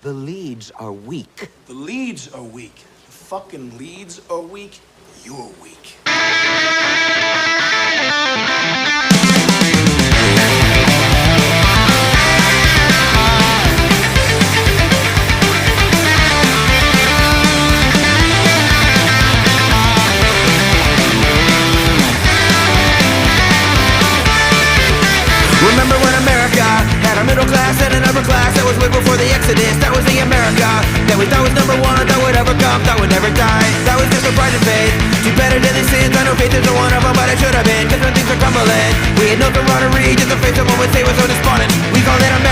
The leads are weak. The leads are weak. The fucking leads are weak. You're weak. Remember when America had a middle class and an upper class that was way before the Exodus? That was the America that we thought was number one, that would ever come, that would never die. That was just a pride and faith. Too better than these sins. I know faith isn't one of them, but it should have been. Cause when things are crumbling, we had no camaraderie, just the face of what would say was so despondent. We call it America.